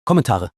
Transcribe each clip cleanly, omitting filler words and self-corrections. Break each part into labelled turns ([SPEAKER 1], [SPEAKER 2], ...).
[SPEAKER 1] Kommentare.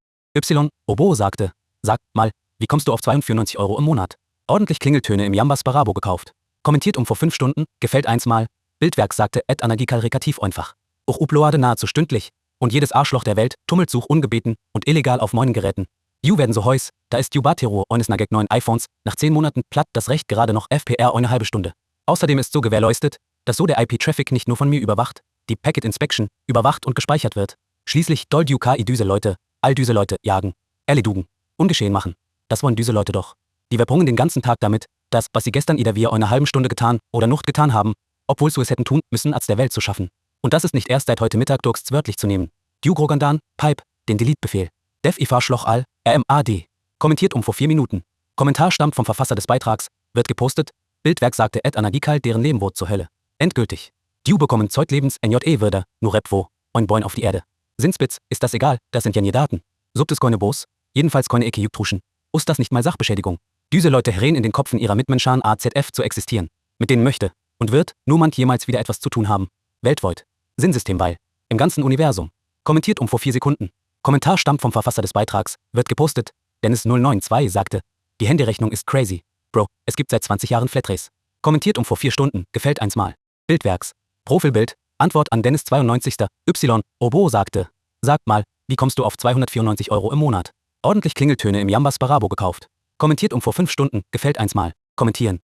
[SPEAKER 1] Obo sagte, sag mal, wie kommst du auf 294 € im Monat? Ordentlich Klingeltöne im Jambas Barabo gekauft. Kommentiert vor 5 Stunden, gefällt eins mal. Bildwerk sagte Analgikal rekativ einfach. Och Uploade nahezu stündlich. Und jedes Arschloch der Welt tummelt such ungebeten und illegal auf meinen Geräten. You werden so heus, da ist Jubatero eines Nagek 9 iPhones, nach 10 Monaten platt das Recht gerade noch FPR eine halbe Stunde. Außerdem ist so gewährleistet, dass so der IP-Traffic nicht nur von mir überwacht, die Packet Inspection überwacht und gespeichert wird. Schließlich doll du KI düse Leute, all düse Leute jagen, erledigen, ungeschehen machen. Das wollen düse Leute doch. Die verbringen den ganzen Tag damit, das, was sie gestern ida wir eine halben Stunde getan oder Nucht getan haben, obwohl sie es hätten tun müssen, als der Welt zu schaffen. Und das ist nicht erst seit heute Mittag durchs wörtlich zu nehmen. Du Grogandan, Pipe, den Delete-Befehl. Dev Ifa Schloch al, RMAD. Kommentiert vor 4 Minuten. Kommentar stammt vom Verfasser des Beitrags, wird gepostet. Bildwerk sagte Analgikal, deren Leben wurde zur Hölle. Endgültig. Du bekommen Zeitlebens NJE Würde, nur Repwo, ein Boin auf die Erde. Sindspitz, ist das egal, das sind ja nie Daten. Subtes keine Bos, jedenfalls keine Eke Juktruschen. Ist das nicht mal Sachbeschädigung? Diese Leute herren in den Kopfen ihrer Mitmenschen AZF zu existieren. Mit denen möchte und wird niemand jemals wieder etwas zu tun haben. Weltweit. Sinnsystem weil. Im ganzen Universum. Kommentiert vor 4 Sekunden. Kommentar stammt vom Verfasser des Beitrags, wird gepostet. Dennis092 sagte, die Handyrechnung ist crazy. Bro, es gibt seit 20 Jahren Flatrace. Kommentiert vor 4 Stunden, gefällt eins mal. Bildwerks. Profilbild, Antwort an Dennis92. Obo sagte, sag mal, wie kommst du auf 294 € im Monat? Ordentlich Klingeltöne im Jambas Barabo gekauft. Kommentiert vor 5 Stunden, gefällt eins mal. Kommentieren.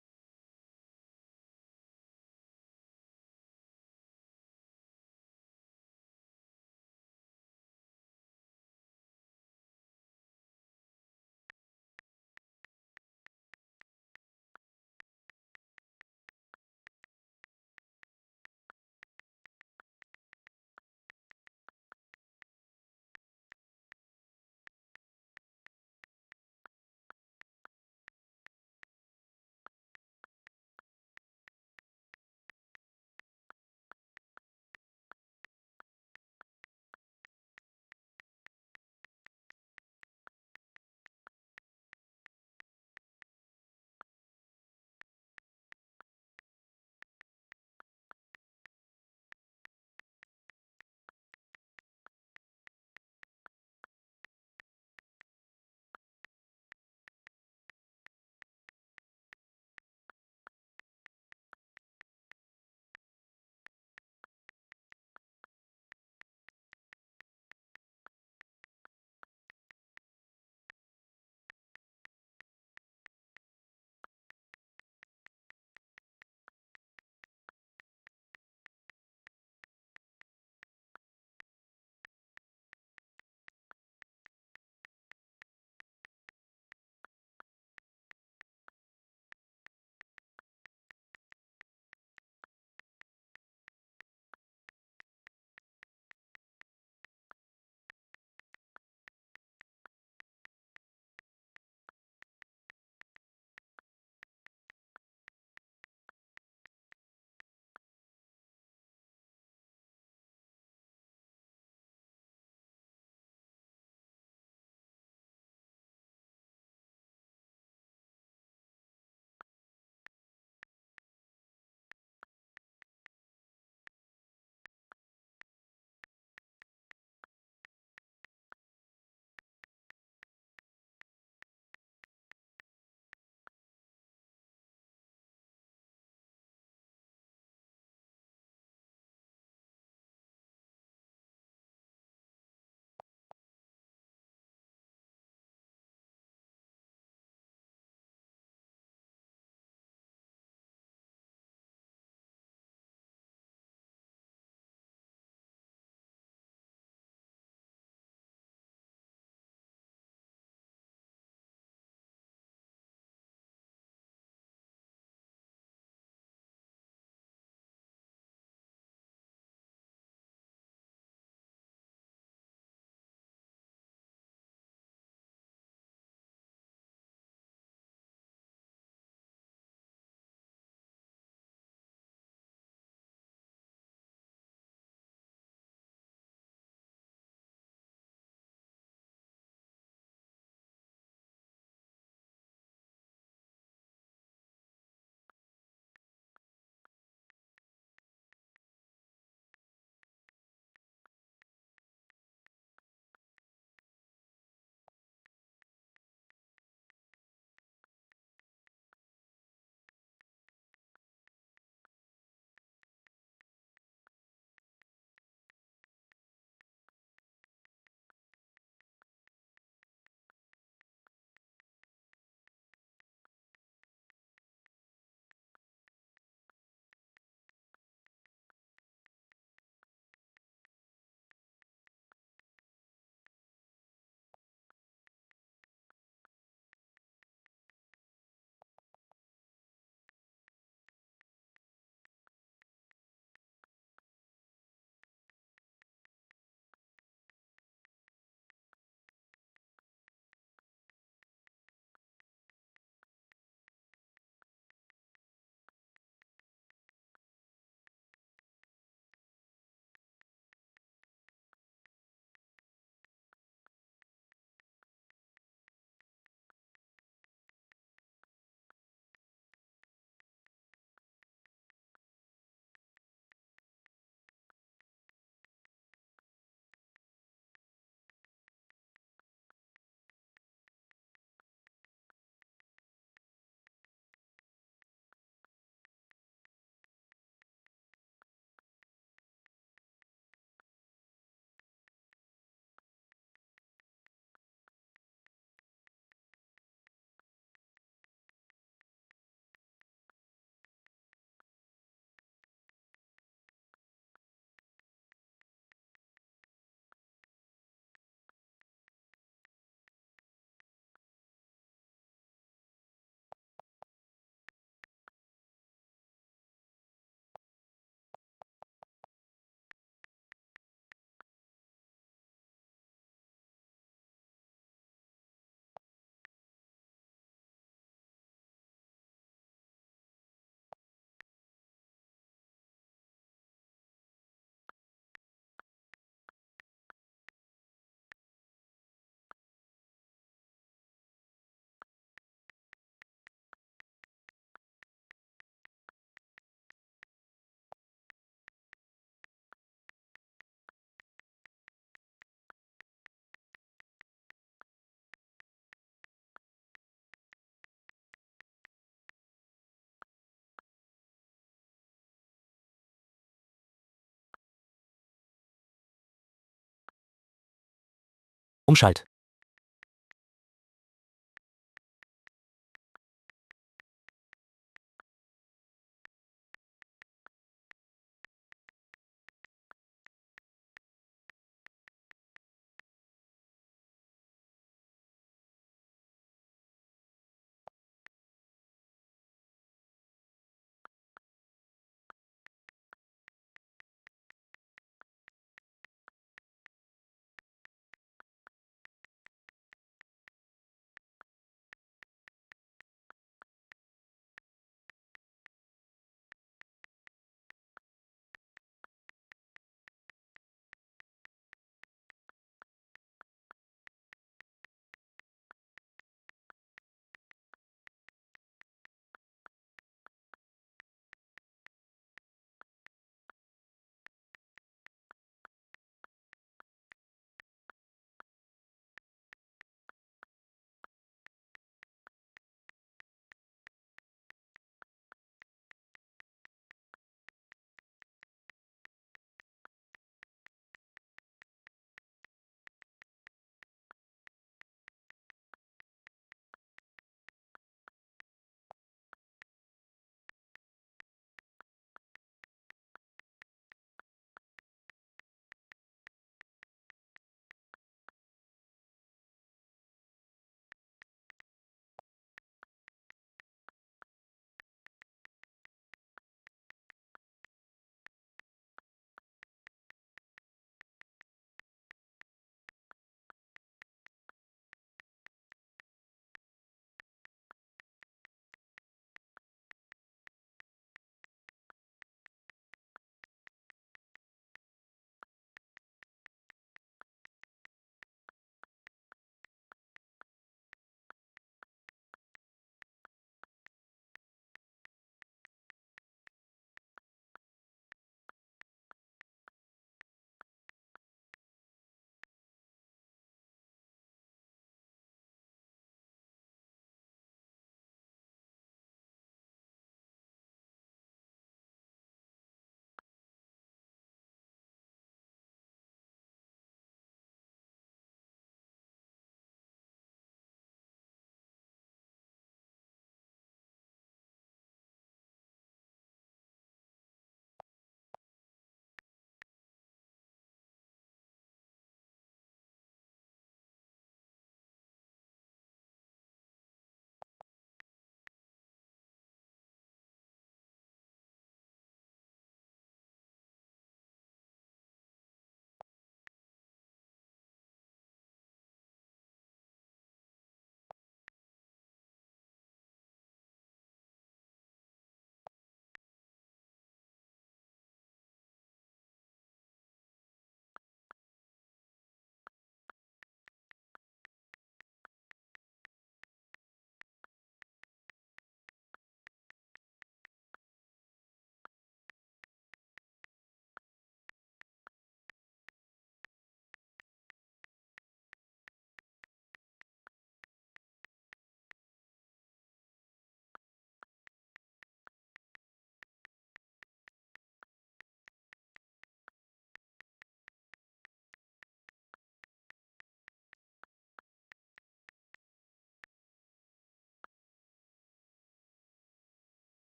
[SPEAKER 1] Umschalt.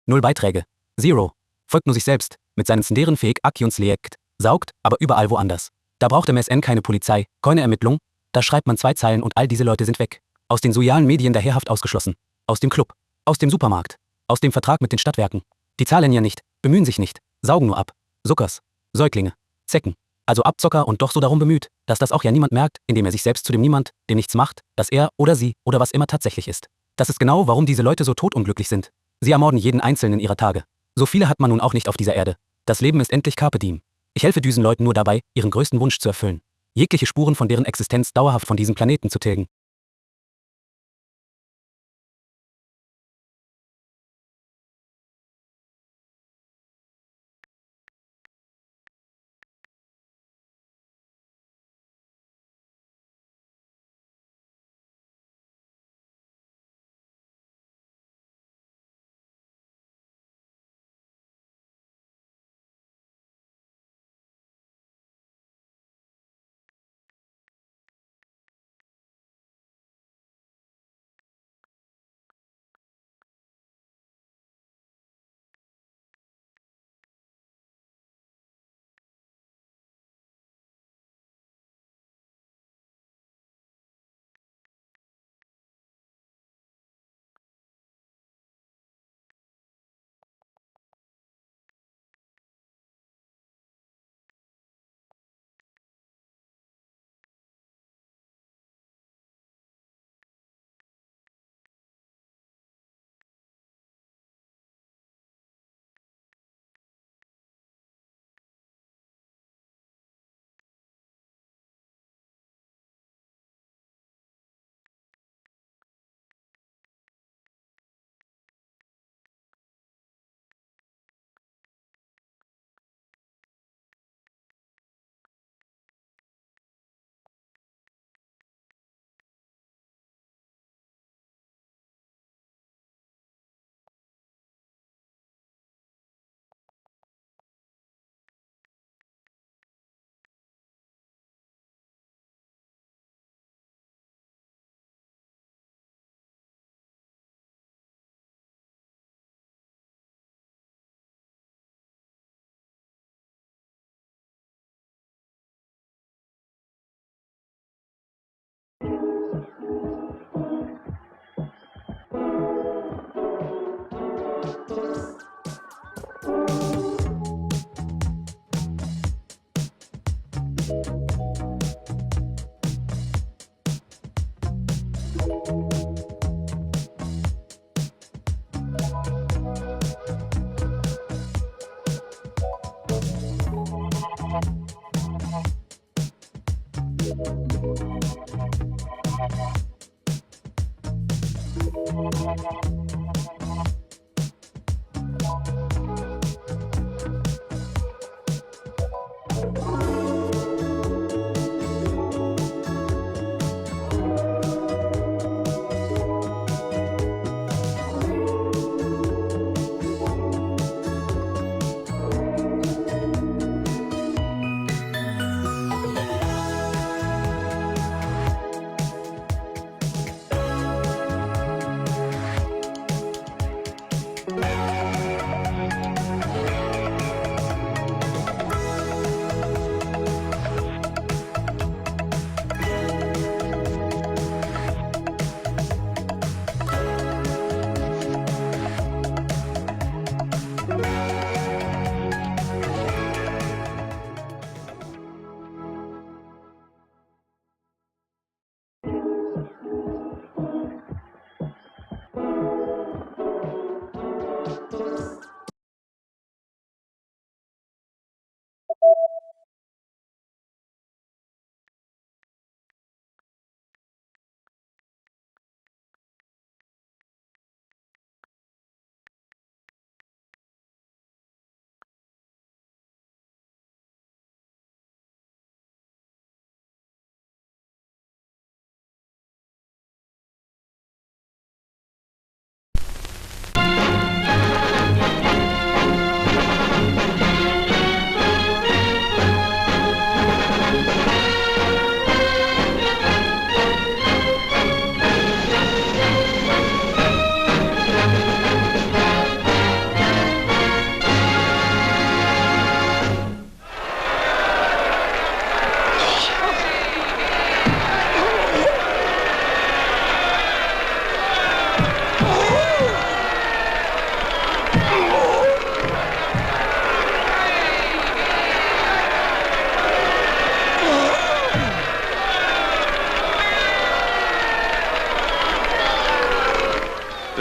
[SPEAKER 1] 0 Beiträge. 0. Folgt nur sich selbst, mit seinen Snderen fähig Akions legt, saugt, aber überall woanders. Da braucht MSN keine Polizei, keine Ermittlung, da schreibt man 2 Zeilen und all diese Leute sind weg. Aus den sozialen Medien daherhaft ausgeschlossen. Aus dem Club. Aus dem Supermarkt. Aus dem Vertrag mit den Stadtwerken. Die zahlen ja nicht, bemühen sich nicht, saugen nur ab. Suckers. Säuglinge. Zecken. Also Abzocker und doch so darum bemüht, dass das auch ja niemand merkt, indem er sich selbst zu dem Niemand, dem nichts macht, dass er oder sie oder was immer tatsächlich ist. Das ist genau, warum diese Leute so todunglücklich sind. Sie ermorden jeden Einzelnen ihrer Tage. So viele hat man nun auch nicht auf dieser Erde. Das Leben ist endlich Carpe Diem. Ich helfe diesen Leuten nur dabei, ihren größten Wunsch zu erfüllen. Jegliche Spuren von deren Existenz dauerhaft von diesem Planeten zu tilgen.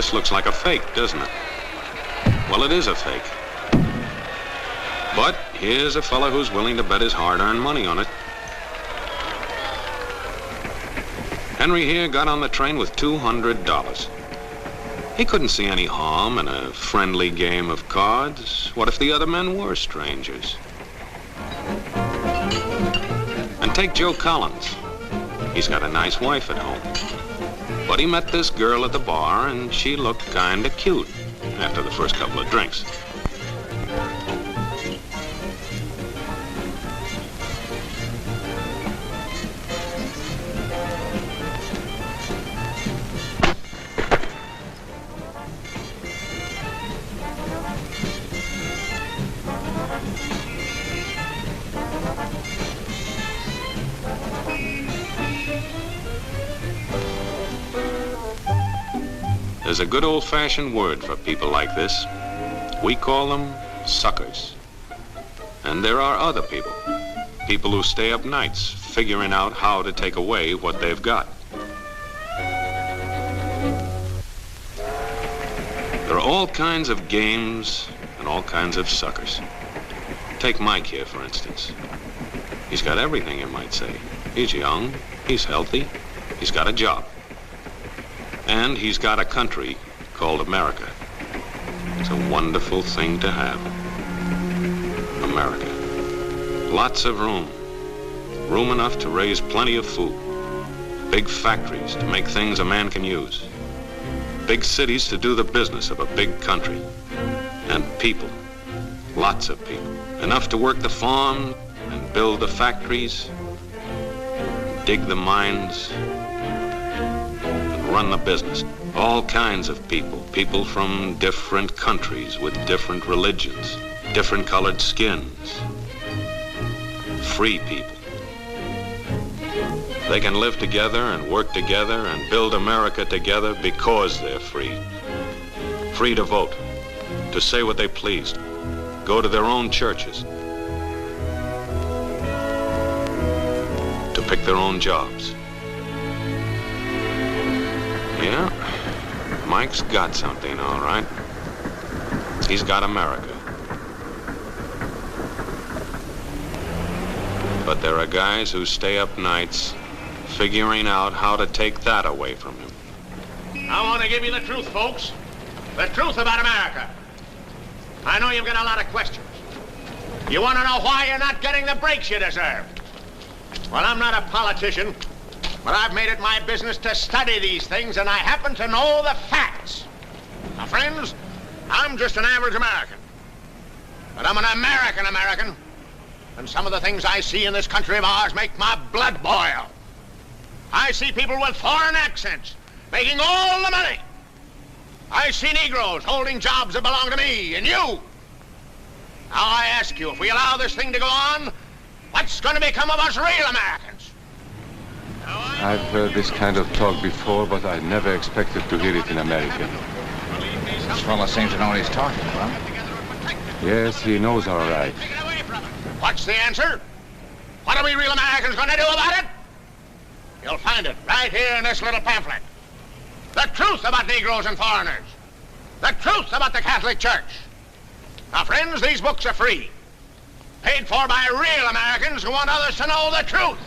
[SPEAKER 2] This looks like a fake, doesn't it? Well, it is a fake. But here's a fella who's willing to bet his hard-earned money on it. Henry here got on the train with $200. He couldn't see any harm in a friendly game of cards. What if the other men were strangers? And take Joe Collins. He's got a nice wife at home. But he met this girl at the bar, and she looked kinda cute after the first couple of drinks. There's a good old-fashioned word for people like this. We call them suckers. And there are other people. People who stay up nights figuring out how to take away what they've got. There are all kinds of games and all kinds of suckers. Take Mike here, for instance. He's got everything, you might say. He's young, he's healthy, he's got a job. And he's got a country called America. It's a wonderful thing to have. America. Lots of room. Room enough to raise plenty of food. Big factories to make things a man can use. Big cities to do the business of a big country. And people. Lots of people. Enough to work the farm and build the factories, dig the mines, run the business. All kinds of people. People from different countries with different religions, different colored skins. Free people. They can live together and work together and build America together because they're free. Free to vote, to say what they please, go to their own churches, to pick their own jobs. Yeah, Mike's got something, all right. He's got America. But there are guys who stay up nights figuring out how to take that away from him.
[SPEAKER 3] I want to give you the truth, folks. The truth about America. I know you've got a lot of questions. You want to know why you're not getting the breaks you deserve. Well, I'm not a politician. But I've made it my business to study these things, and I happen to know the facts. Now, friends, I'm just an average American. But I'm an American, and some of the things I see in this country of ours make my blood boil. I see people with foreign accents making all the money. I see Negroes holding jobs that belong to me and you. Now, I ask you, if we allow this thing to go on, what's going to become of us real Americans?
[SPEAKER 4] I've heard this kind of talk before, but I never expected to hear it in America.
[SPEAKER 5] This fella seems to know what he's talking about.
[SPEAKER 4] Yes, he knows all right.
[SPEAKER 3] What's the answer? What are we real Americans going to do about it? You'll find it right here in this little pamphlet. The truth about Negroes and foreigners. The truth about the Catholic Church. Now, friends, these books are free. Paid for by real Americans who want others to know the truth.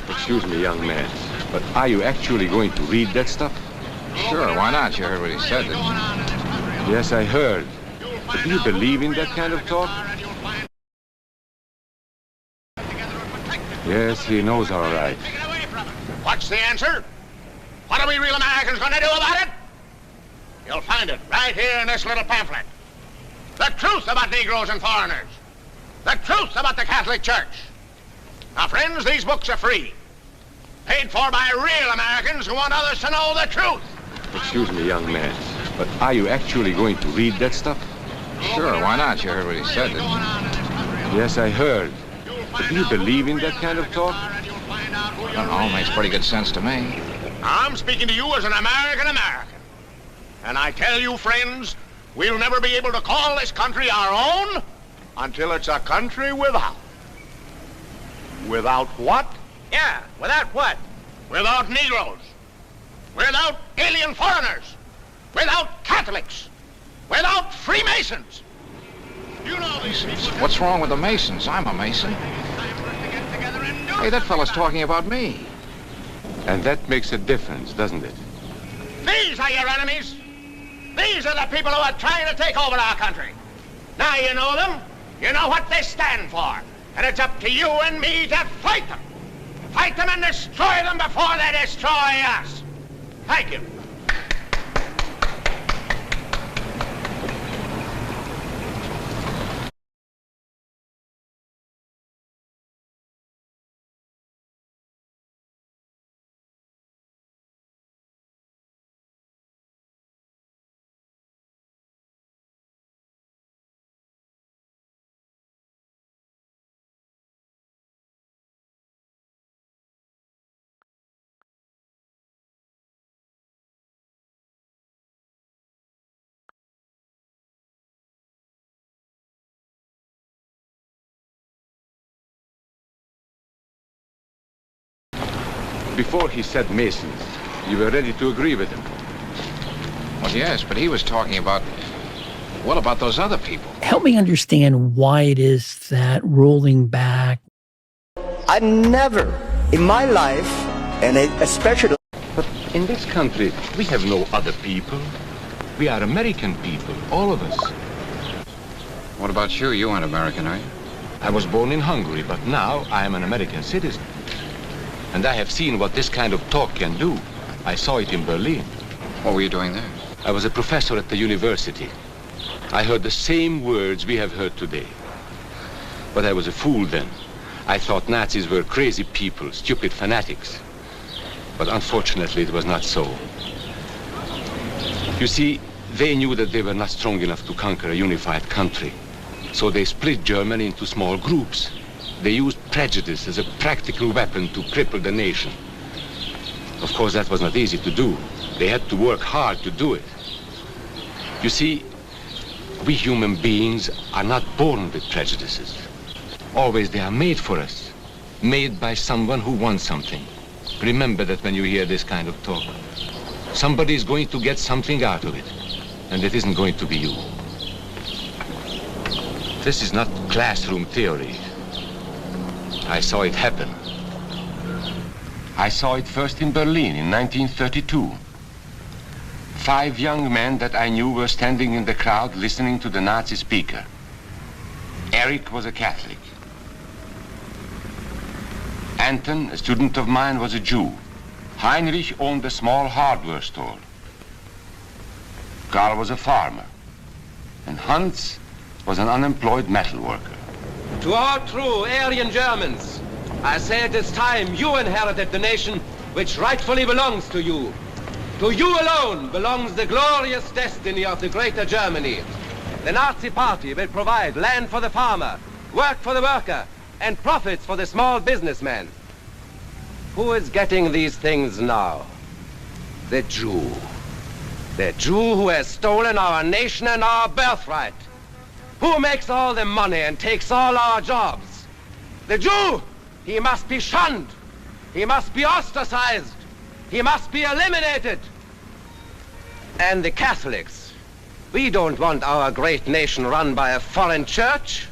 [SPEAKER 4] Excuse me, young man, but are you actually going to read that stuff?
[SPEAKER 5] Sure, why not? You heard what he said, didn't you?
[SPEAKER 4] Yes, I heard. But do you believe in that kind of talk? Yes, he knows all right.
[SPEAKER 3] What's the answer? What are we real Americans going to do about it? You'll find it right here in this little pamphlet. The truth about Negroes and foreigners. The truth about the Catholic Church. Now, friends, these books are free. Paid for by real Americans who want others to know the truth.
[SPEAKER 4] Excuse me, young man, but are you actually going to read that stuff?
[SPEAKER 5] Sure, why not? You heard what he said, didn't you?
[SPEAKER 4] Yes, I heard. But do you believe in that kind of talk?
[SPEAKER 5] I don't know, makes pretty good sense to me.
[SPEAKER 3] I'm speaking to you as an American. And I tell you, friends, we'll never be able to call this country our own until it's a country without. Without what? Yeah, without what? Without Negroes. Without alien foreigners. without Catholics, without Freemasons. You know these people.
[SPEAKER 5] What's wrong with the Masons? I'm a Mason. Hey, that fella's talking about me.
[SPEAKER 4] And that makes a difference, doesn't it?
[SPEAKER 3] These are your enemies. These are the people who are trying to take over our country. Now you know them. You know what they stand for. And it's up to you and me to fight them. Fight them and destroy them before they destroy us. Thank you.
[SPEAKER 4] Before he said Masons, you were ready to agree with him.
[SPEAKER 5] Well, yes, but he was talking about, what about those other people?
[SPEAKER 6] Help me understand why it is that rolling back.
[SPEAKER 7] I never in my life, and especially...
[SPEAKER 4] But in this country, we have no other people. We are American people, all of us.
[SPEAKER 5] What about you? You aren't American, are you?
[SPEAKER 4] I was born in Hungary, but now I am an American citizen. And I have seen what this kind of talk can do. I saw it in Berlin.
[SPEAKER 5] What were you doing there?
[SPEAKER 4] I was a professor at the university. I heard the same words we have heard today. But I was a fool then. I thought Nazis were crazy people, stupid fanatics. But unfortunately, it was not so. You see, they knew that they were not strong enough to conquer a unified country. So they split Germany into small groups. They used prejudice as a practical weapon to cripple the nation. Of course, that was not easy to do. They had to work hard to do it. You see, we human beings are not born with prejudices. Always they are made for us, made by someone who wants something. Remember that when you hear this kind of talk. Somebody is going to get something out of it, and it isn't going to be you. This is not classroom theory. I saw it happen. I saw it first in Berlin in 1932. 5 young men that I knew were standing in the crowd listening to the Nazi speaker. Eric was a Catholic. Anton, a student of mine, was a Jew. Heinrich owned a small hardware store. Karl was a farmer. And Hans was an unemployed metal worker.
[SPEAKER 8] To all true Aryan Germans, I say it is time you inherited the nation which rightfully belongs to you. To you alone belongs the glorious destiny of the greater Germany. The Nazi Party will provide land for the farmer, work for the worker, and profits for the small businessman. Who is getting these things now? The Jew. The Jew who has stolen our nation and our birthright. Who makes all the money and takes all our jobs? The Jew! He must be shunned. He must be ostracized. He must be eliminated. And the Catholics. We don't want our great nation run by a foreign church.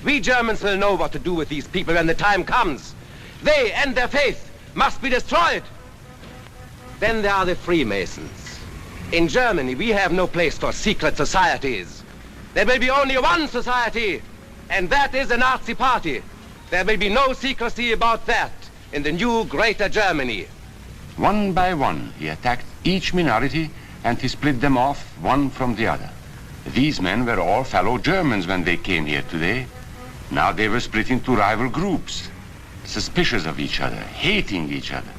[SPEAKER 8] We Germans will know what to do with these people when the time comes. They and their faith must be destroyed. Then there are the Freemasons. In Germany, we have no place for secret societies. There will be only one society, and that is the Nazi Party. There will be no secrecy about that in the new greater Germany.
[SPEAKER 4] One by one, he attacked each minority and he split them off one from the other. These men were all fellow Germans when they came here today. Now they were split into rival groups, suspicious of each other, hating each other.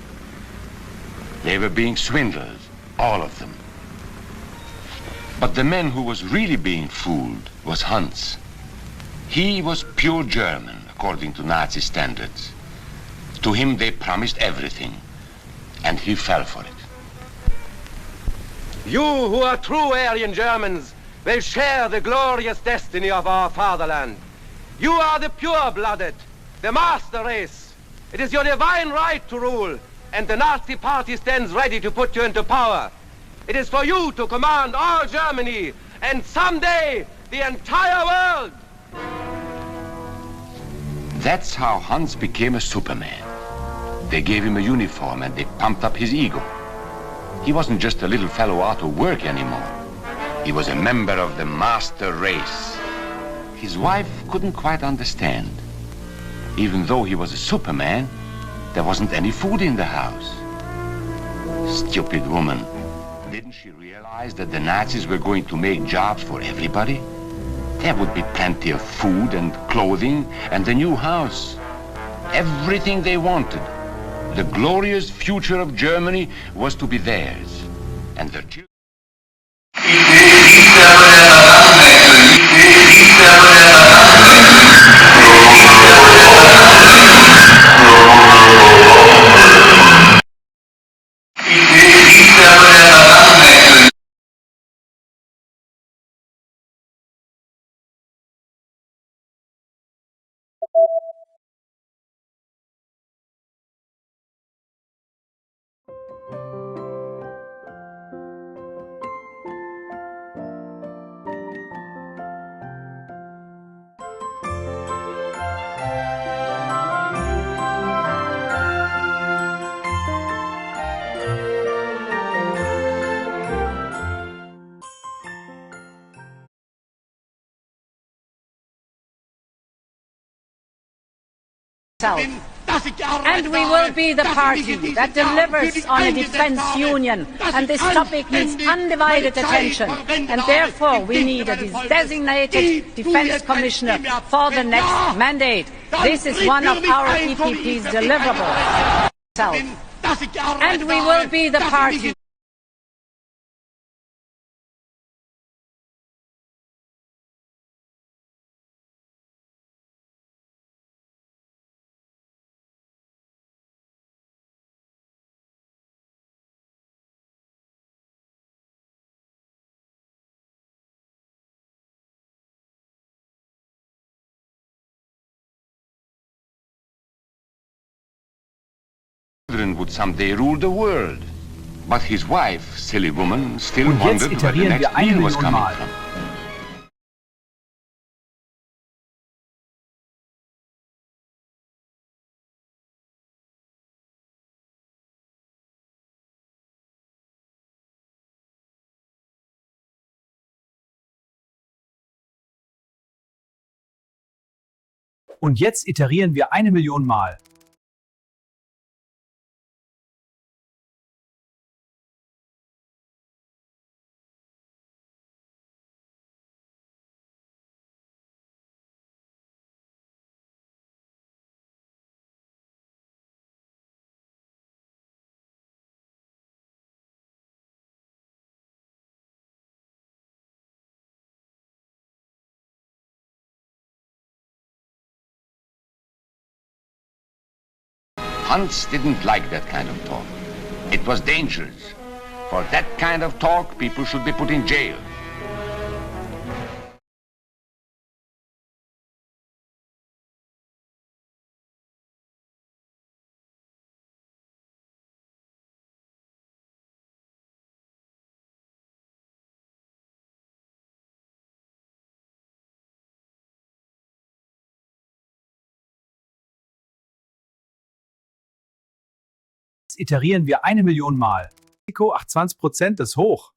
[SPEAKER 4] They were being swindled, all of them. But the man who was really being fooled was Hans. He was pure German, according to Nazi standards. To him they promised everything, and he fell for it.
[SPEAKER 8] You who are true Aryan Germans will share the glorious destiny of our fatherland. You are the pure-blooded, the master race. It is your divine right to rule, and the Nazi Party stands ready to put you into power. It is for you to command all Germany, and someday the entire world.
[SPEAKER 4] That's how Hans became a Superman. They gave him a uniform and they pumped up his ego. He wasn't just a little fellow out of work anymore. He was a member of the master race. His wife couldn't quite understand. Even though he was a Superman, there wasn't any food in the house. Stupid woman. Didn't she realize that the Nazis were going to make jobs for everybody? There would be plenty of food and clothing and a new house. Everything they wanted. The glorious future of Germany was to be theirs. And their children...
[SPEAKER 9] And we will be the party that delivers on a defence union, and this topic needs undivided attention, and therefore we need a designated defence commissioner for the next mandate. This is one of our EPP's deliverables. And we will be the party.
[SPEAKER 4] Children would someday rule the world. But his wife, silly woman, still wondered where the next meal was coming from.
[SPEAKER 10] Und jetzt iterieren wir 1.000.000 Mal.
[SPEAKER 4] Hans didn't like that kind of talk. It was dangerous. For that kind of talk, people should be put in jail.
[SPEAKER 10] Iterieren wir 1.000.000 Mal. Risiko 28% ist hoch.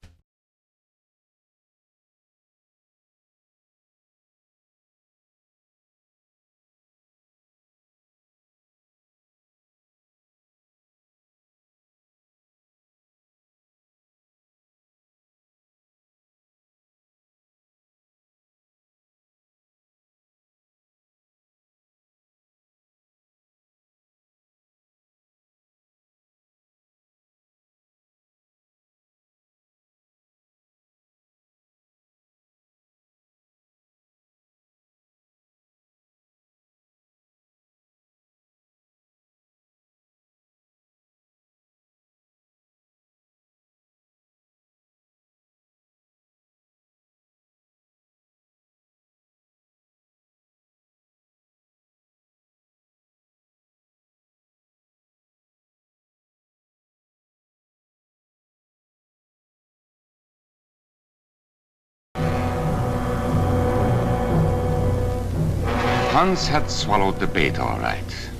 [SPEAKER 4] Hans had swallowed the bait all right.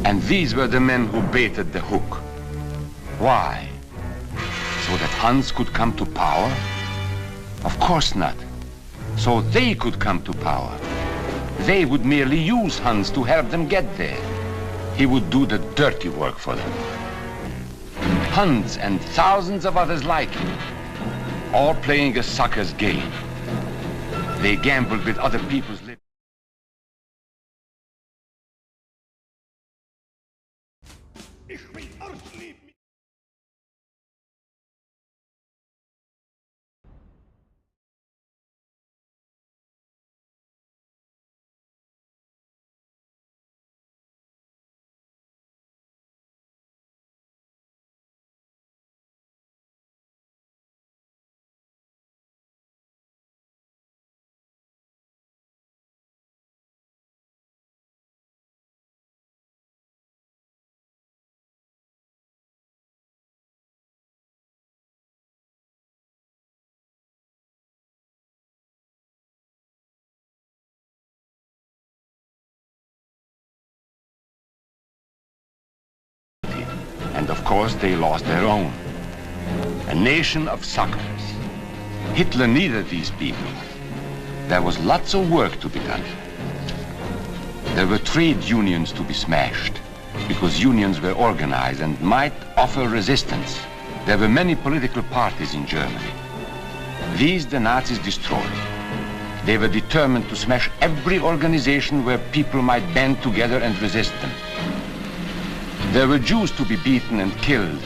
[SPEAKER 4] And these were the men who baited the hook. Why? So that Hans could come to power? Of course not. So they could come to power. They would merely use Hans to help them get there. He would do the dirty work for them. Hans and thousands of others like him, all playing a sucker's game. They gambled with other people's lives. And of course, they lost their own. A nation of suckers. Hitler needed these people. There was lots of work to be done. There were trade unions to be smashed, because unions were organized and might offer resistance. There were many political parties in Germany. These the Nazis destroyed. They were determined to smash every organization where people might band together and resist them. There were Jews to be beaten and killed.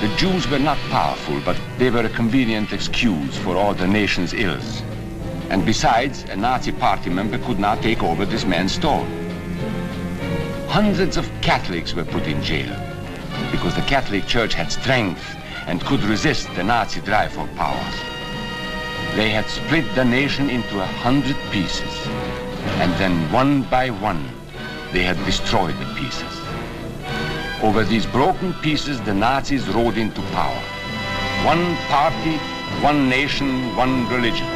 [SPEAKER 4] The Jews were not powerful, but they were a convenient excuse for all the nation's ills. And besides, a Nazi party member could not take over this man's stall. Hundreds of Catholics were put in jail because the Catholic Church had strength and could resist the Nazi drive for power. They had split the nation into 100 pieces, and then one by one, they had destroyed the pieces. Over these broken pieces, the Nazis rode into power. One party, one nation, one religion.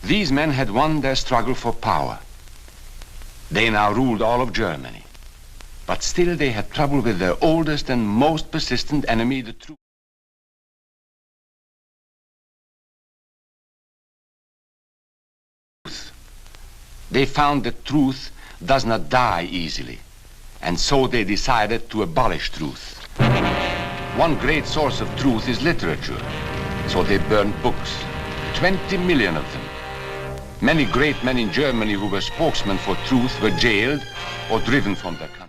[SPEAKER 4] These men had won their struggle for power. They now ruled all of Germany. But still they had trouble with their oldest and most persistent enemy, the truth. They found that truth does not die easily, and so they decided to abolish truth. One great source of truth is literature, so they burned books, 20 million of them. Many great men in Germany who were spokesmen for truth were jailed or driven from their country.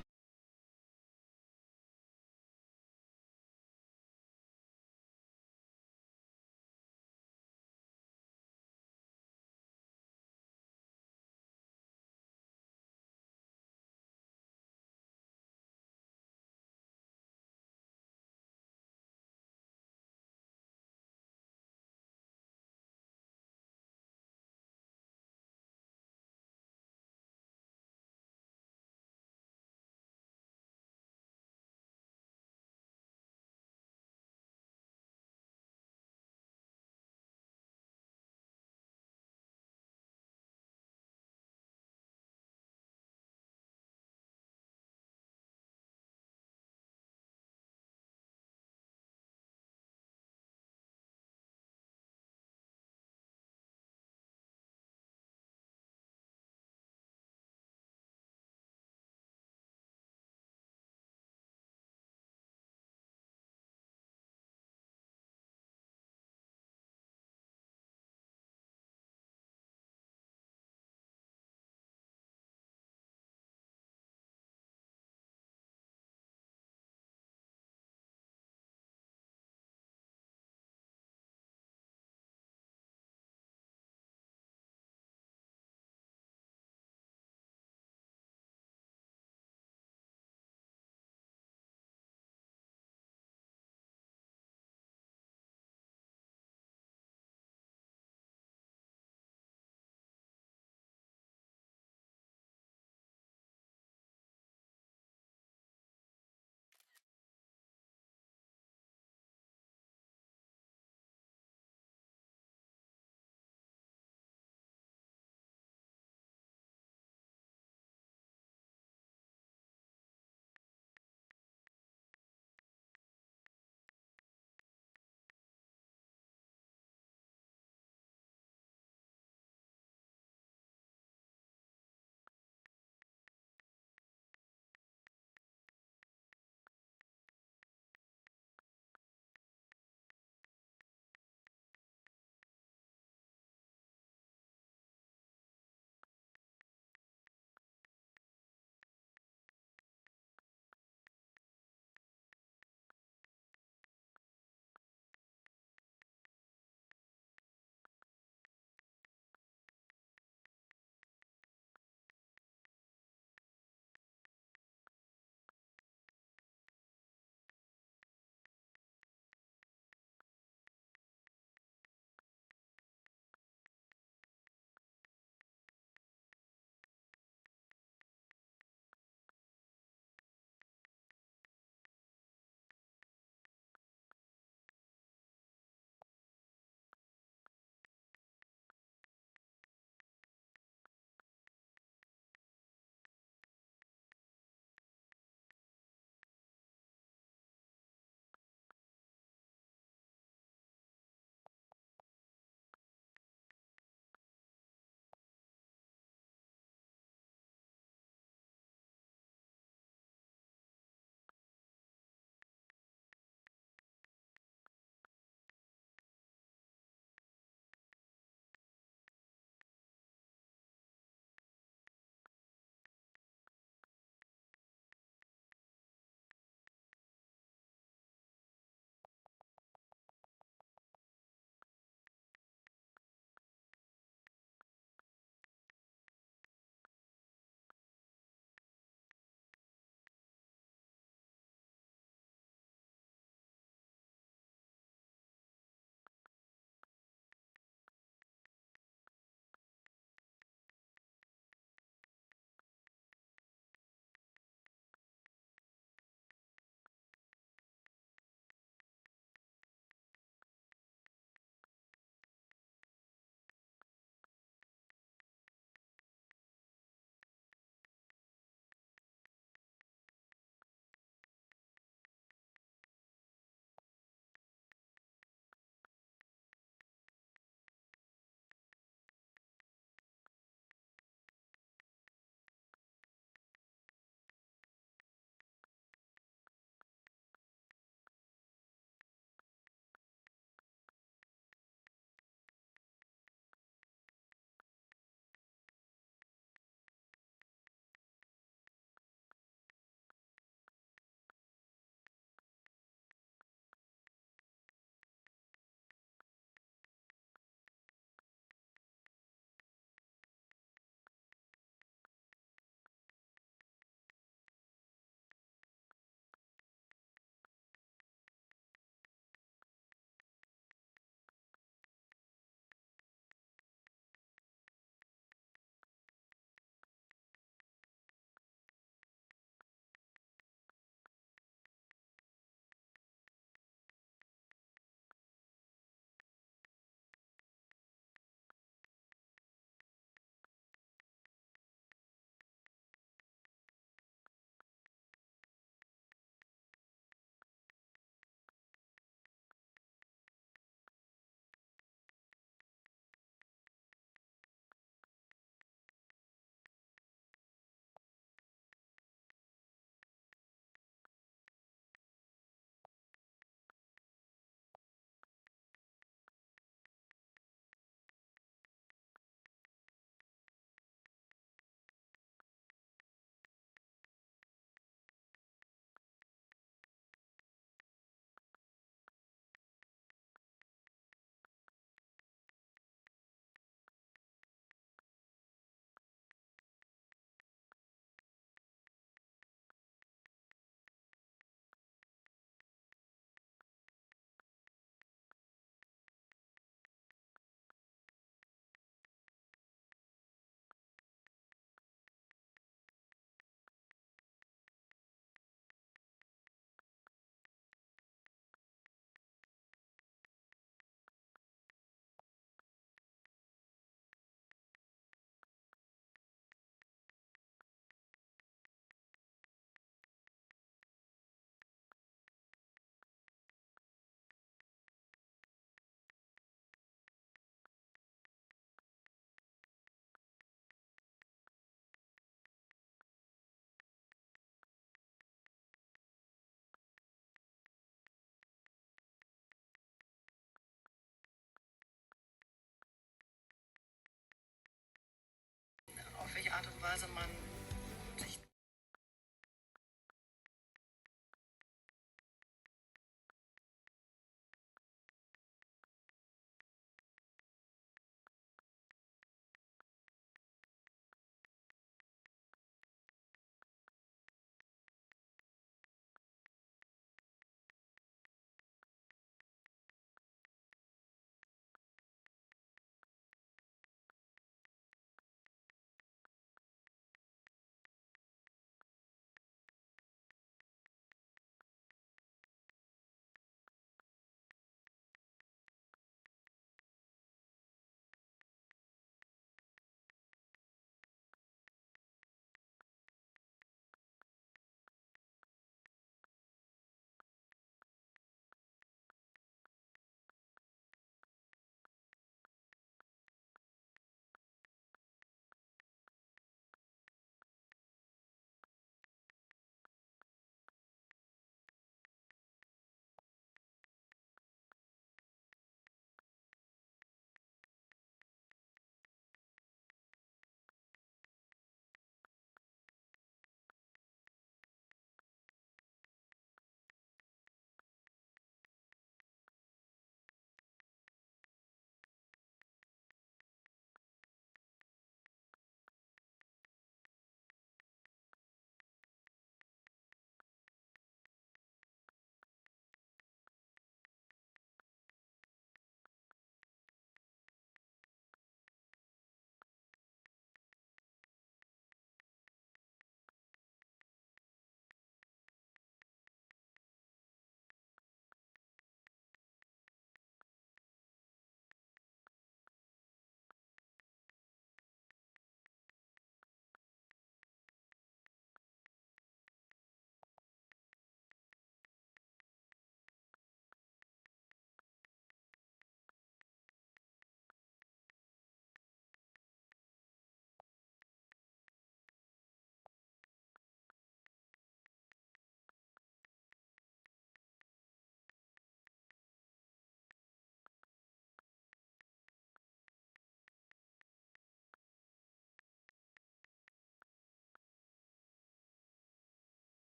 [SPEAKER 11] beziehungsweise man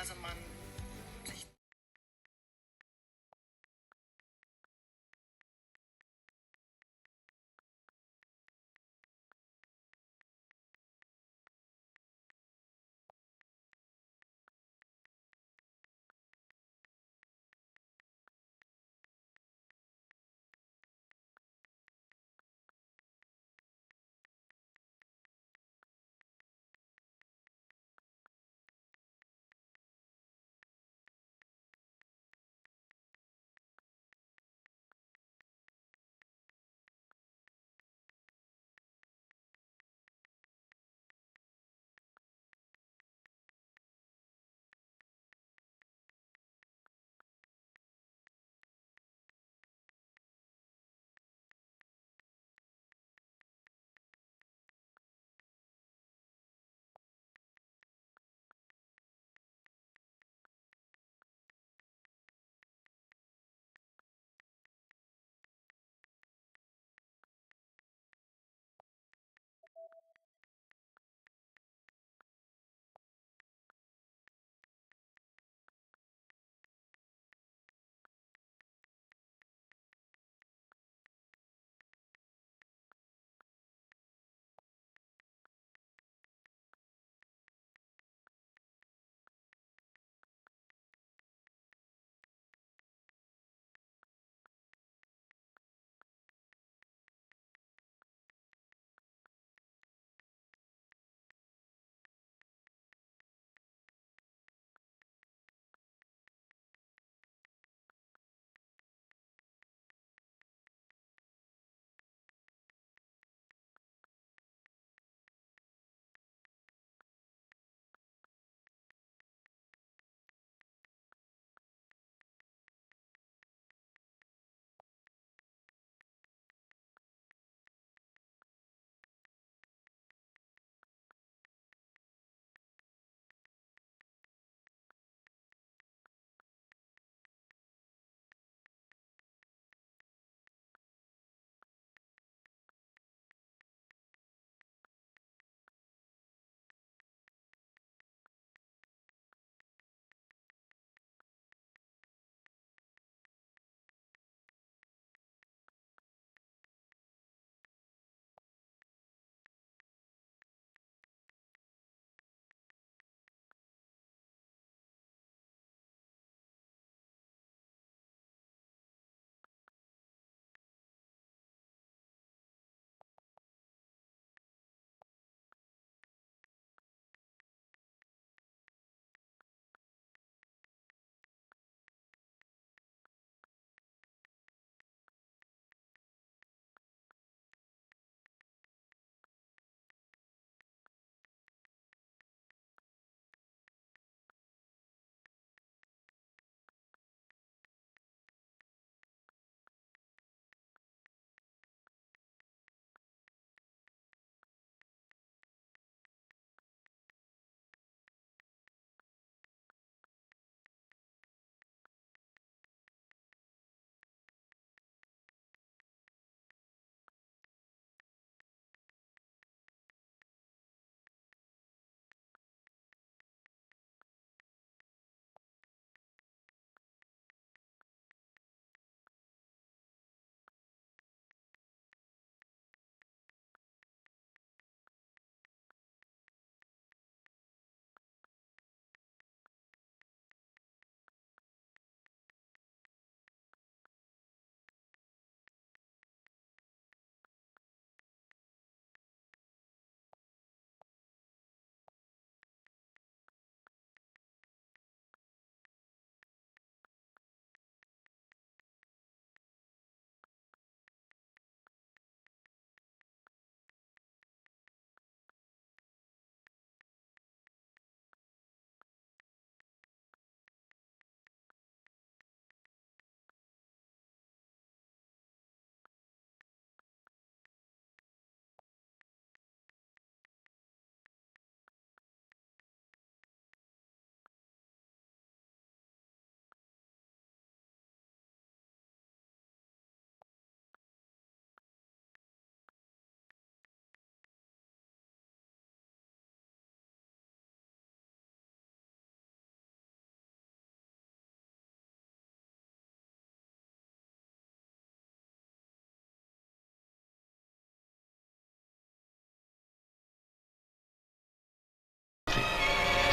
[SPEAKER 11] beziehungsweise man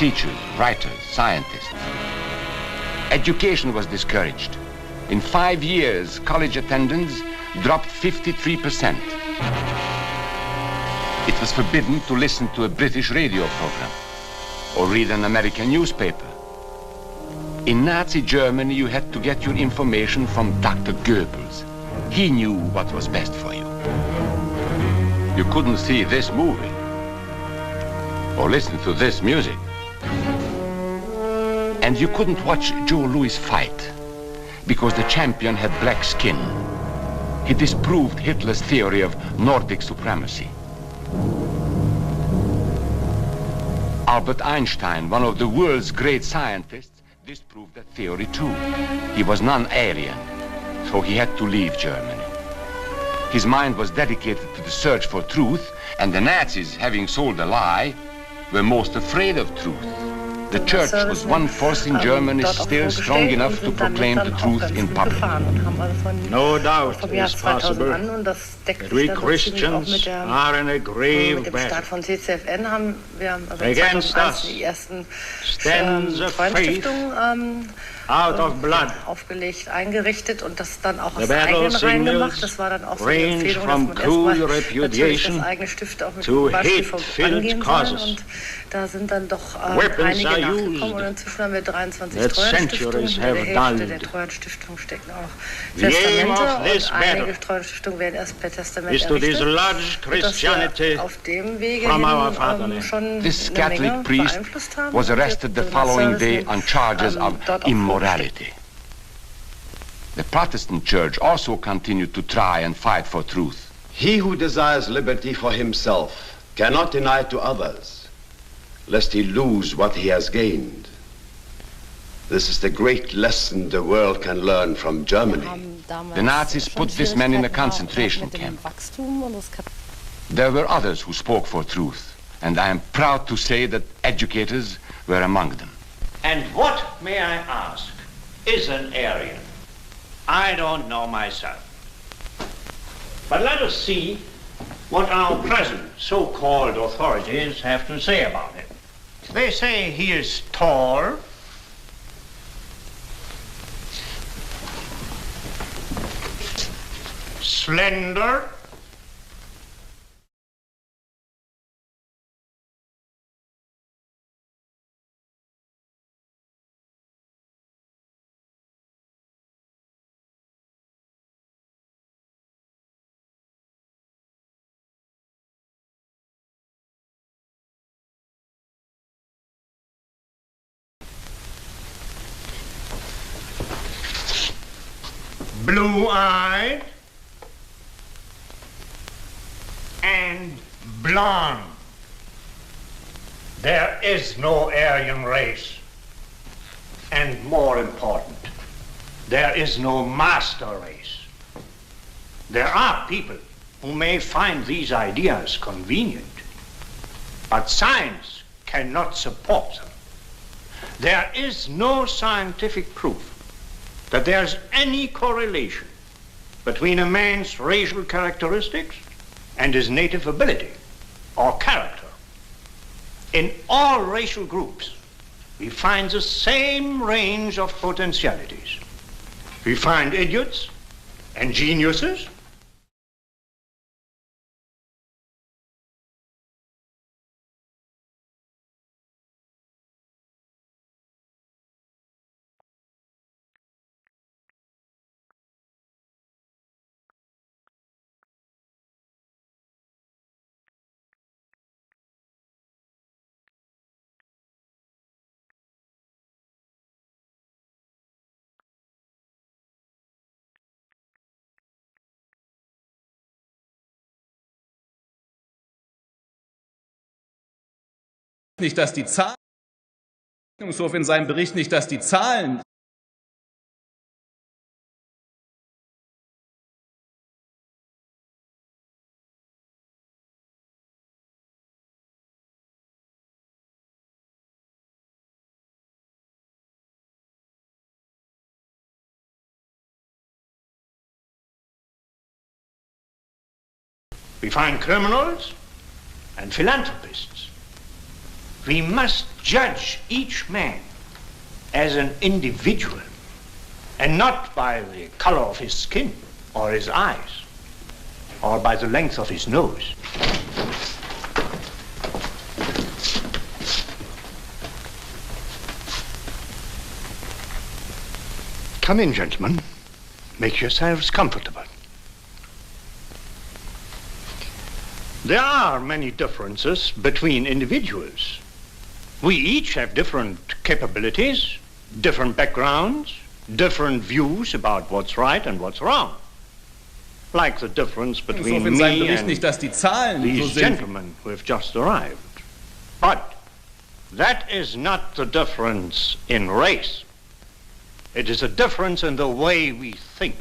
[SPEAKER 4] teachers, writers, scientists. Education was discouraged. In 5 years, college attendance dropped 53%. It was forbidden to listen to a British radio program or read an American newspaper. In Nazi Germany, you had to get your information from Dr. Goebbels. He knew what was best for you. You couldn't see this movie or listen to this music. And you couldn't watch Joe Louis fight because the champion had black skin. He disproved Hitler's theory of Nordic supremacy. Albert Einstein, one of the world's great scientists, disproved that theory too. He was non-Aryan, so he had to leave Germany. His mind was dedicated to the search for truth, and the Nazis, having sold a lie, were most afraid of truth. The church was one force in Germany still strong enough to proclaim the truth in public.
[SPEAKER 3] No doubt is possible that we Christians are in a grave battle. Against us stands a faith out of blood. The battle signals range from cool repudiation to hate-filled causes. Weapons are used that centuries have dulled. The aim of this battle is to dislodge Christianity from our fatherland.
[SPEAKER 4] This Catholic priest was arrested the following day on charges of immorality. The Protestant church also continued to try and fight for truth.
[SPEAKER 11] He who desires liberty for himself cannot deny it to others, lest he lose what he has gained. This is the great lesson the world can learn from Germany.
[SPEAKER 4] The Nazis put this man in a concentration camp. There were others who spoke for truth, and I am proud to say that educators were among them.
[SPEAKER 3] And what, may I ask, is an Aryan? I don't know myself. But let us see what our present so-called authorities have to say about it. They say he is tall, slender, blue-eyed, and blonde. There is no Aryan race. And more important, there is no master race. There are people who may find these ideas convenient, but science cannot support them. There is no scientific proof that there's any correlation between a man's racial characteristics and his native ability or character. In all racial groups, we find the same range of potentialities. We find idiots and geniuses.
[SPEAKER 12] Nicht, dass die Zahlen, in seinem Bericht nicht, dass die Zahlen
[SPEAKER 3] We find criminals and philanthropists. We must judge each man as an individual and not by the color of his skin or his eyes or by the length of his nose. Come in, gentlemen. Make yourselves comfortable. There are many differences between individuals. We each have different capabilities, different backgrounds, different views about what's right and what's wrong. Like the difference between me and these gentlemen who have just arrived. But that is not the difference in race. It is a difference in the way we think.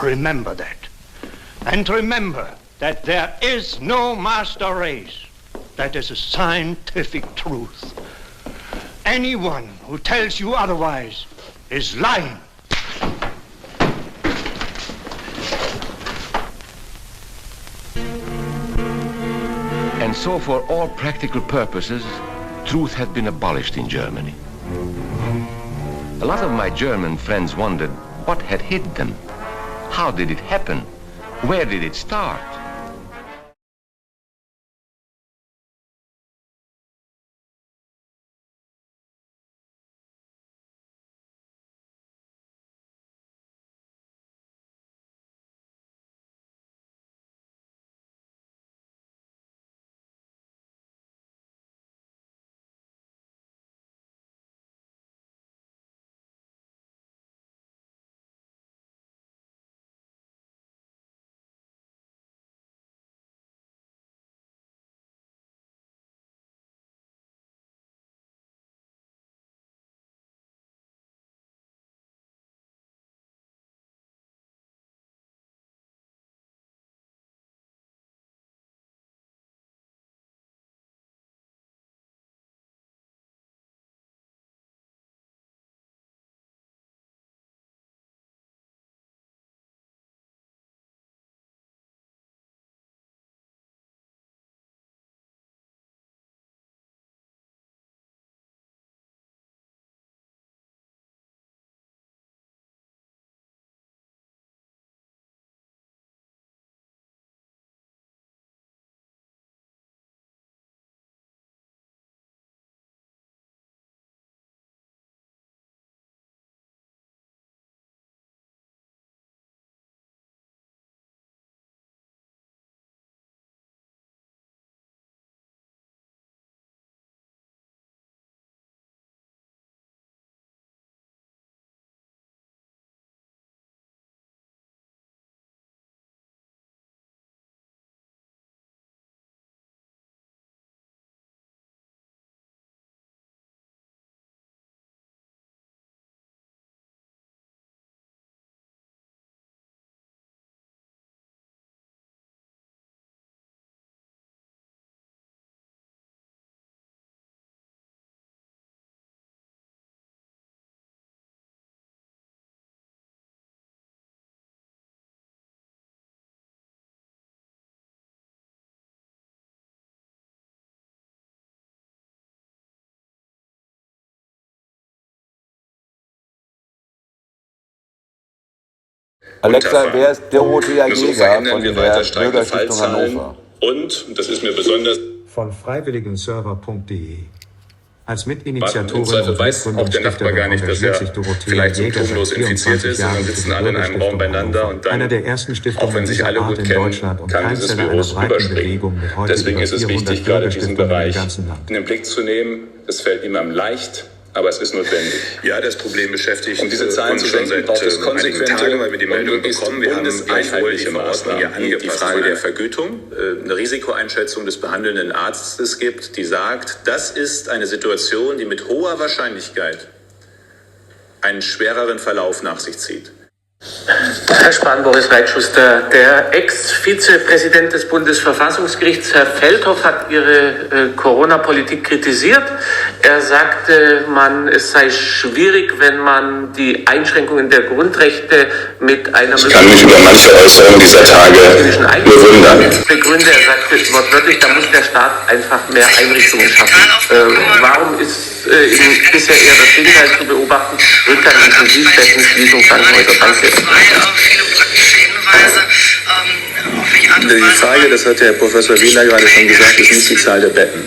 [SPEAKER 3] Remember that. And remember that there is no master race. That is a scientific truth. Anyone who tells you otherwise is lying.
[SPEAKER 4] And so for all practical purposes, truth had been abolished in Germany. A lot of my German friends wondered what had hit them. How did it happen? Where did it start?
[SPEAKER 13] Alexa, wer ist Dorothea Jäger von der Bürgerstiftung Hannover?
[SPEAKER 14] Und, das ist mir besonders...
[SPEAKER 15] Von freiwilligenserver.de. Als Mitinitiatorin
[SPEAKER 14] und weiß auch der Nachbar gar nicht, dass er vielleicht symptomlos infiziert ist, und dann sitzen alle in einem Raum beieinander und dann, auch wenn sich alle gut kennen, kann dieses Virus überspringen. Deswegen ist es wichtig, gerade diesen Bereich in den Blick zu nehmen. Es fällt niemandem leicht, aber es ist notwendig. Ja, das Problem beschäftigt uns diese Zahlen zu senken, braucht es konsequente, weil wir die Meldung bekommen. Wir haben einheitliche Maßnahmen angepasst. Die Frage der Vergütung, eine Risikoeinschätzung des behandelnden Arztes gibt, die sagt, das ist eine Situation, die mit hoher Wahrscheinlichkeit einen schwereren Verlauf nach sich zieht.
[SPEAKER 16] Herr Spahn, Boris Reitschuster, der Ex-Vizepräsident des Bundesverfassungsgerichts, Herr Feldhoff, hat Ihre Corona-Politik kritisiert. Er sagte, es sei schwierig, wenn man die Einschränkungen der Grundrechte mit einer...
[SPEAKER 17] Ich kann mich über manche Äußerungen dieser Tage nur wundern.
[SPEAKER 16] Begründe, er sagte wortwörtlich, da muss der Staat einfach mehr Einrichtungen schaffen. Warum ist bisher eher das Gegenteil zu beobachten? Rückgang Intensivbetten, Schließung Krankenhäuser. Danke.
[SPEAKER 17] Die Frage, das hat Herr Professor Wieler gerade schon gesagt, ist nicht die Zahl der Betten.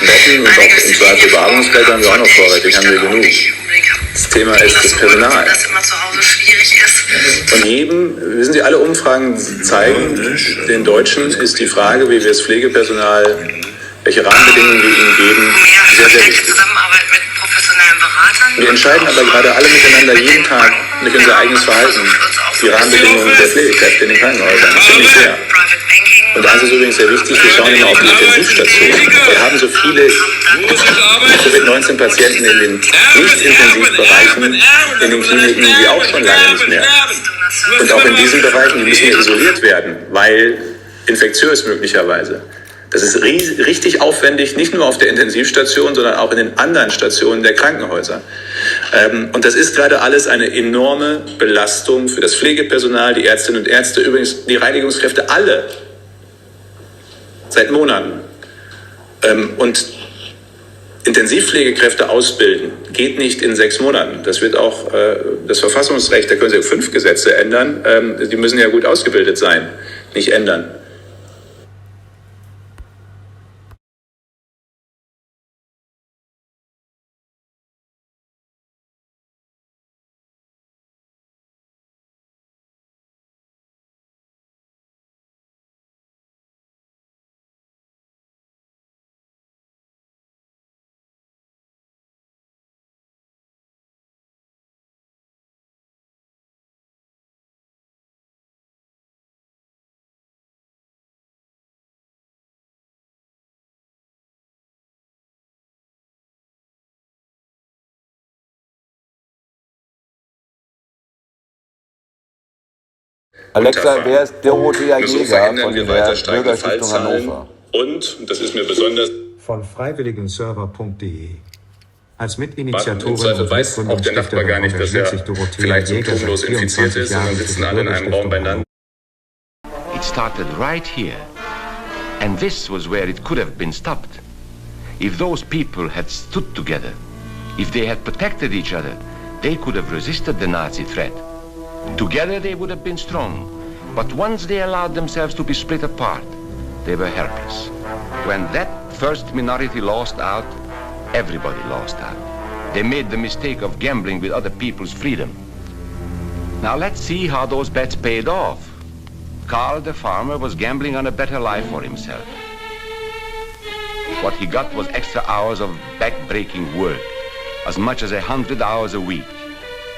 [SPEAKER 17] Betten und auch im Zweifel Beatmungsbetten haben wir auch noch vorrätig, haben wir genug. Das Thema ist das Personal. Von jedem, wissen Sie, alle Umfragen zeigen, den Deutschen ist die Frage, wie wir das Pflegepersonal, welche Rahmenbedingungen wir ihnen geben, sehr, sehr wichtig. Wir entscheiden aber gerade alle miteinander jeden Tag durch unser eigenes Verhalten die Rahmenbedingungen der Pflegekräfte in den Krankenhäusern. Ziemlich sehr. Und eins ist übrigens sehr wichtig, wir schauen immer auf die Intensivstationen. Wir haben so viele Covid-19-Patienten in den Nicht-Intensivbereichen, in den Kliniken, wie auch schon lange nicht mehr. Und auch in diesen Bereichen, die müssen ja isoliert werden, weil infektiös möglicherweise. Das ist richtig aufwendig, nicht nur auf der Intensivstation, sondern auch in den anderen Stationen der Krankenhäuser. Und das ist gerade alles eine enorme Belastung für das Pflegepersonal, die Ärztinnen und Ärzte, übrigens die Reinigungskräfte, alle, seit Monaten. Und Intensivpflegekräfte ausbilden geht nicht in 6 Monaten. Das wird auch das Verfassungsrecht, da können Sie 5 Gesetze ändern, die müssen ja gut ausgebildet sein, nicht ändern.
[SPEAKER 13] Alexa, wer ist Dorothea Jäger von der Bürgerstiftung Hannover?
[SPEAKER 17] Und, das ist mir besonders...
[SPEAKER 15] Von freiwilligenserver.de. Als Mitinitiatorin
[SPEAKER 17] und weiß auch der Nachbar gar nicht, dass er vielleicht symptomlos infiziert ist, und dann sitzen alle in einem Raum beieinander.
[SPEAKER 4] It started right here. And this was where it could have been stopped. If those people had stood together, if they had protected each other, they could have resisted the Nazi threat. Together they would have been strong, but once they allowed themselves to be split apart, they were helpless. When that first minority lost out, everybody lost out. They made the mistake of gambling with other people's freedom. Now let's see how those bets paid off. Karl the farmer was gambling on a better life for himself. What he got was extra hours of back-breaking work, as much as 100 hours a week.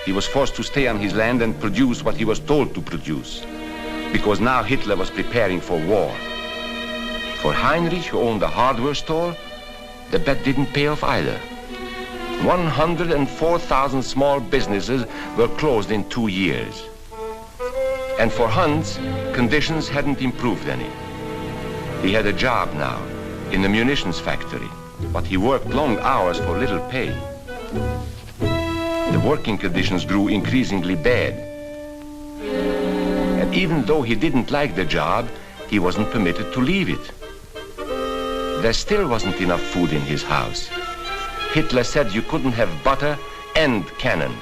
[SPEAKER 4] He was forced to stay on his land and produce what he was told to produce, because now Hitler was preparing for war. For Heinrich, who owned a hardware store, the bet didn't pay off either. 104,000 small businesses were closed in 2 years. And for Hans, conditions hadn't improved any. He had a job now in the munitions factory, but he worked long hours for little pay. The working conditions grew increasingly bad. And even though he didn't like the job, he wasn't permitted to leave it. There still wasn't enough food in his house. Hitler said you couldn't have butter and cannon.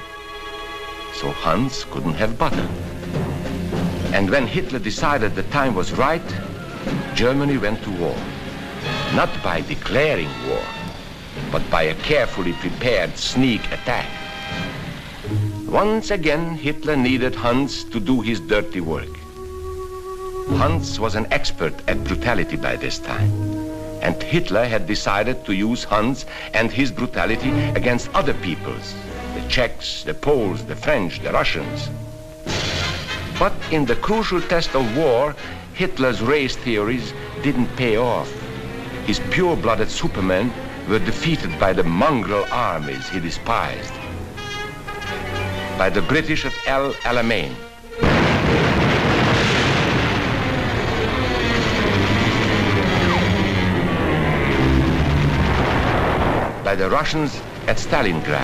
[SPEAKER 4] So Hans couldn't have butter. And when Hitler decided the time was right, Germany went to war. Not by declaring war, but by a carefully prepared sneak attack. Once again, Hitler needed Hans to do his dirty work. Hans was an expert at brutality by this time, and Hitler had decided to use Hans and his brutality against other peoples, the Czechs, the Poles, the French, the Russians. But in the crucial test of war, Hitler's race theories didn't pay off. His pure-blooded supermen were defeated by the mongrel armies he despised. by the British at El Alamein. By the Russians at Stalingrad.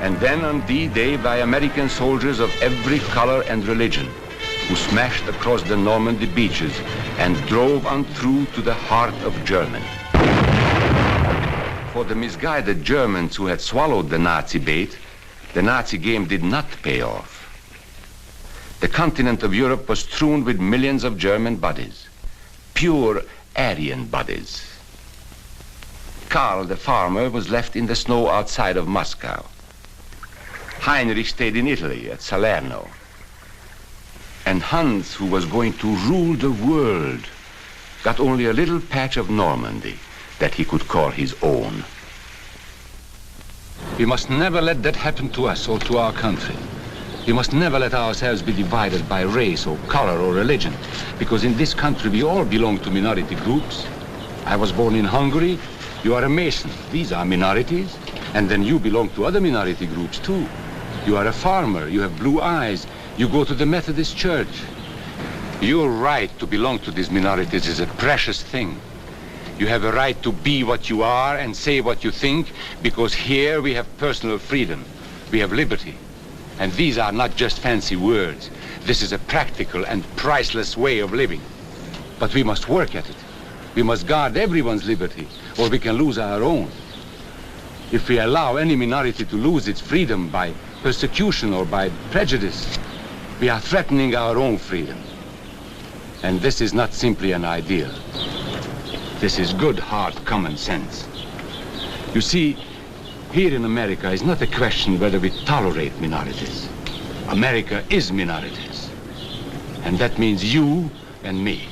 [SPEAKER 4] And then on D-Day by American soldiers of every color and religion who smashed across the Normandy beaches and drove on through to the heart of Germany. For the misguided Germans who had swallowed the Nazi bait, the Nazi game did not pay off. The continent of Europe was strewn with millions of German bodies. Pure Aryan bodies. Karl, the farmer, was left in the snow outside of Moscow. Heinrich stayed in Italy at Salerno. And Hans, who was going to rule the world, got only a little patch of Normandy that he could call his own. We must never let that happen to us or to our country. We must never let ourselves be divided by race or color or religion, because in this country we all belong to minority groups. I was born in Hungary. You are a Mason. These are minorities. And then you belong to other minority groups too. You are a farmer. You have blue eyes. You go to the Methodist Church. Your right to belong to these minorities is a precious thing. You have a right to be what you are and say what you think, because here we have personal freedom. We have liberty. And these are not just fancy words. This is a practical and priceless way of living. But we must work at it. We must guard everyone's liberty, or we can lose our own. If we allow any minority to lose its freedom by persecution or by prejudice, we are threatening our own freedom. And this is not simply an ideal. This is good, hard common sense. You see, here in America is not a question whether we tolerate minorities. America is minorities. And that means you and me.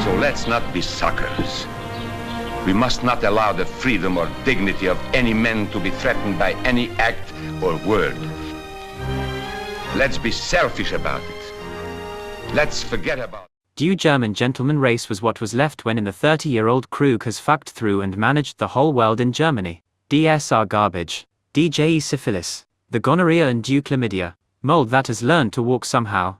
[SPEAKER 4] So let's not be suckers. We must not allow the freedom or dignity of any man to be threatened by any act or word. Let's be selfish about it. Let's forget about it.
[SPEAKER 18] Due German gentleman race was what was left when in the 30-year-old Krieg has fucked through and managed the whole world in Germany. DSR garbage. DJE syphilis. The gonorrhea and due chlamydia. Mould that has learned to walk somehow.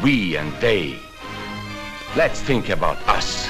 [SPEAKER 4] We and they. Let's think about us.